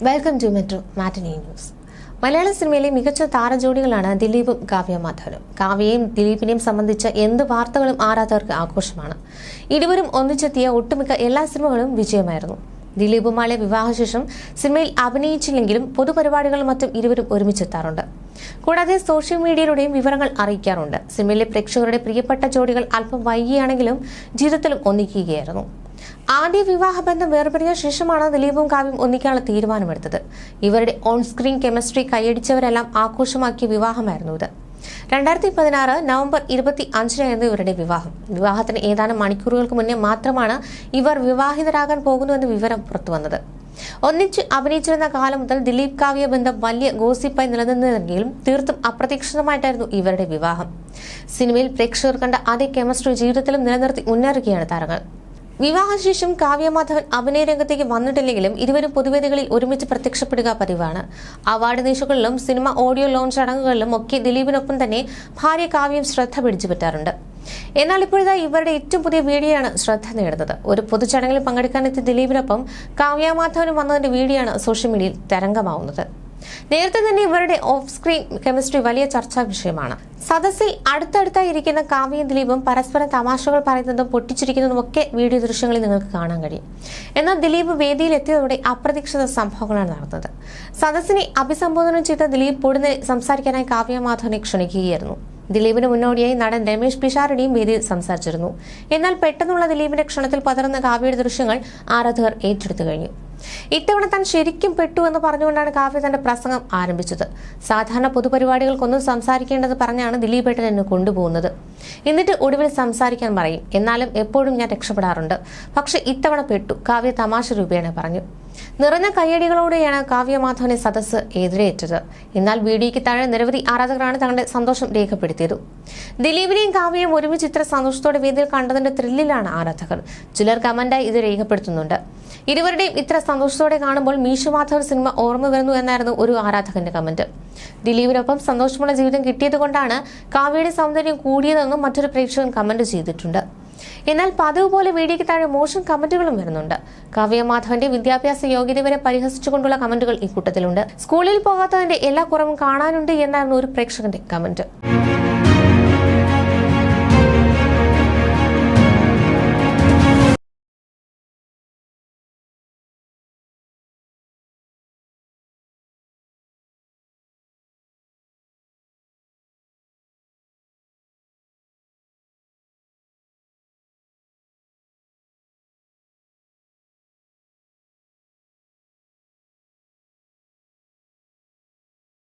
Welcome to metro matinee news. മലയാള സിനിമയിലെ മികച്ച താരജോഡികളാണ് ദിലീപും കാവ്യ മാധവനും. കാവ്യയും ദിലീപിനെയും സംബന്ധിച്ച എന്ത് വാർത്തകളും ആരാധകർക്ക് ആഘോഷമാണ്. ഇരുവരും ഒന്നിച്ചെത്തിയ ഒട്ടുമിക്ക എല്ലാ സിനിമകളും വിജയമായിരുന്നു. ദിലീപുമായുള്ള വിവാഹശേഷം സിനിമയിൽ അഭിനയിച്ചില്ലെങ്കിലും പൊതുപരിപാടികളും മറ്റും ഇരുവരും ഒരുമിച്ചെത്താറുണ്ട്. കൂടാതെ സോഷ്യൽ മീഡിയയിലൂടെയും വിവരങ്ങൾ അറിയിക്കാറുണ്ട്. സിനിമയിലെ പ്രേക്ഷകരുടെ പ്രിയപ്പെട്ട ജോഡികൾ അല്പം വൈകിയാണെങ്കിലും ജീവിതത്തിലും ഒന്നിക്കുകയായിരുന്നു. ആദ്യ വിവാഹബന്ധം വേർപിരിഞ്ഞ ശേഷമാണ് ദിലീപും കാവ്യയും ഒന്നിക്കാനുള്ള തീരുമാനമെടുത്തത്. ഇവരുടെ ഓൺ സ്ക്രീൻ കെമിസ്ട്രി കൈയടിച്ചവരെല്ലാം ആഘോഷമാക്കിയ വിവാഹമായിരുന്നു ഇത്. 2016 നവംബർ 25 ഇവരുടെ വിവാഹം. വിവാഹത്തിന് ഏതാനും മണിക്കൂറുകൾക്ക് മുന്നേ മാത്രമാണ് ഇവർ വിവാഹിതരാകാൻ പോകുന്നുവെന്ന് വിവരം പുറത്തുവന്നത്. ഒന്നിച്ച് അഭിനയിച്ചിരുന്ന കാലം മുതൽ ദിലീപ് കാവ്യ ബന്ധം വലിയ ഗോസിപ്പായി നിലനിന്നിരുന്നെങ്കിലും തീർത്തും അപ്രതീക്ഷിതമായിട്ടായിരുന്നു ഇവരുടെ വിവാഹം. സിനിമയിൽ പ്രേക്ഷകർ കണ്ട അതേ കെമിസ്ട്രി ജീവിതത്തിലും നിലനിർത്തി മുന്നേറുകയാണ് താരങ്ങൾ. വിവാഹശേഷം കാവ്യ മാധവൻ അഭിനയ രംഗത്തേക്ക് വന്നിട്ടില്ലെങ്കിലും ഇരുവരും പൊതുവേദികളിൽ ഒരുമിച്ച് പ്രത്യക്ഷപ്പെടുക പതിവാണ്. അവാർഡ് നിശകളിലും സിനിമ ഓഡിയോ ലോഞ്ച് ചടങ്ങുകളിലും ഒക്കെ ദിലീപിനൊപ്പം തന്നെ ഭാര്യ കാവ്യം ശ്രദ്ധ പിടിച്ചുപറ്റാറുണ്ട്. എന്നാൽ ഇപ്പോഴത്തെ ഇവരുടെ ഏറ്റവും പുതിയ വീഡിയോയാണ് ശ്രദ്ധ നേടുന്നത്. ഒരു പൊതുചടങ്ങിൽ പങ്കെടുക്കാനെത്തിയ ദിലീപിനൊപ്പം കാവ്യ മാധവനും വന്നതിന്റെ വീഡിയോയാണ് സോഷ്യൽ മീഡിയയിൽ തരംഗമാവുന്നത്. നേരത്തെ തന്നെ ഇവരുടെ ഓഫ് സ്ക്രീൻ കെമിസ്ട്രി വലിയ ചർച്ചാ വിഷയമാണ്. സദസ്സിൽ അടുത്തടുത്തായി ഇരിക്കുന്ന കാവ്യയും ദിലീപും പരസ്പരം തമാശകൾ പറയുന്നതും പൊട്ടിച്ചിരിക്കുന്നതും ഒക്കെ വീഡിയോ ദൃശ്യങ്ങളിൽ നിങ്ങൾക്ക് കാണാൻ കഴിയും. എന്നാൽ ദിലീപ് വേദിയിൽ എത്തിയതോടെ അപ്രതീക്ഷിത സംഭവങ്ങളാണ് നടന്നത്. സദസ്സിനെ അഭിസംബോധന ചെയ്ത ദിലീപ് പൊടുന്നനെ സംസാരിക്കാനായി കാവ്യ മാധവനെ ക്ഷണിക്കുകയായിരുന്നു. ദിലീപിന് മുന്നോടിയായി നടൻ രമേശ് പിഷാരടിയും വേദിയിൽ സംസാരിച്ചിരുന്നു. എന്നാൽ പെട്ടെന്നുള്ള ദിലീപിന്റെ ക്ഷണത്തിൽ പതറുന്ന കാവ്യയുടെ ദൃശ്യങ്ങൾ ആരാധകർ ഏറ്റെടുത്തു കഴിഞ്ഞു. ഇത്തവണ താൻ ശരിക്കും പെട്ടു എന്ന് പറഞ്ഞുകൊണ്ടാണ് കാവ്യ തന്റെ പ്രസംഗം ആരംഭിച്ചത്. സാധാരണ പൊതുപരിപാടികൾക്കൊന്നും സംസാരിക്കേണ്ടത് പറഞ്ഞാണ് ദിലീപേട്ടൻ എന്നെ കൊണ്ടുപോകുന്നത്. എന്നിട്ട് ഒടുവിൽ സംസാരിക്കാൻ പറയും. എന്നാലും എപ്പോഴും ഞാൻ രക്ഷപ്പെടാറുണ്ട്. പക്ഷെ ഇത്തവണ പെട്ടു, കാവ്യ തമാശ രൂപേണ പറഞ്ഞു. നിറഞ്ഞ കയ്യടികളോടെയാണ് കാവ്യ മാധവനെ സദസ്സ് എതിരേറ്റത്. എന്നാൽ വീഡിയോയ്ക്ക് താഴെ നിരവധി ആരാധകരാണ് തങ്ങളുടെ സന്തോഷം രേഖപ്പെടുത്തിയത്. ദിലീപിനെയും കാവ്യയും ഒരുമിച്ച് ഇത്ര സന്തോഷത്തോടെ വേദിയിൽ കണ്ടതിന്റെ ത്രില്ലിലാണ് ആരാധകർ. ചിലർ കമന്റായി ഇത് രേഖപ്പെടുത്തുന്നുണ്ട്. ഇരുവരുടെയും ഇത്ര സന്തോഷത്തോടെ കാണുമ്പോൾ മീശു മാധവൻ സിനിമ ഓർമ്മ വരുന്നു എന്നായിരുന്നു ഒരു ആരാധകന്റെ കമന്റ്. ദിലീപിനൊപ്പം സന്തോഷമുള്ള ജീവിതം കിട്ടിയതുകൊണ്ടാണ് കാവ്യയുടെ സൗന്ദര്യം കൂടിയതെന്നും മറ്റൊരു പ്രേക്ഷകൻ കമന്റ് ചെയ്തിട്ടുണ്ട്. എന്നാൽ പതിവ് പോലെ വീഡിയോയ്ക്ക് താഴെ മോശം കമന്റുകളും വരുന്നുണ്ട്. കാവ്യ മാധവന്റെ വിദ്യാഭ്യാസ യോഗ്യത വരെ പരിഹസിച്ചുകൊണ്ടുള്ള കമന്റുകൾ ഇക്കൂട്ടത്തിലുണ്ട്. സ്കൂളിൽ പോകാത്തതിന്റെ എല്ലാ കുറവും കാണാനുണ്ട് എന്നായിരുന്നു ഒരു പ്രേക്ഷകന്റെ കമന്റ്.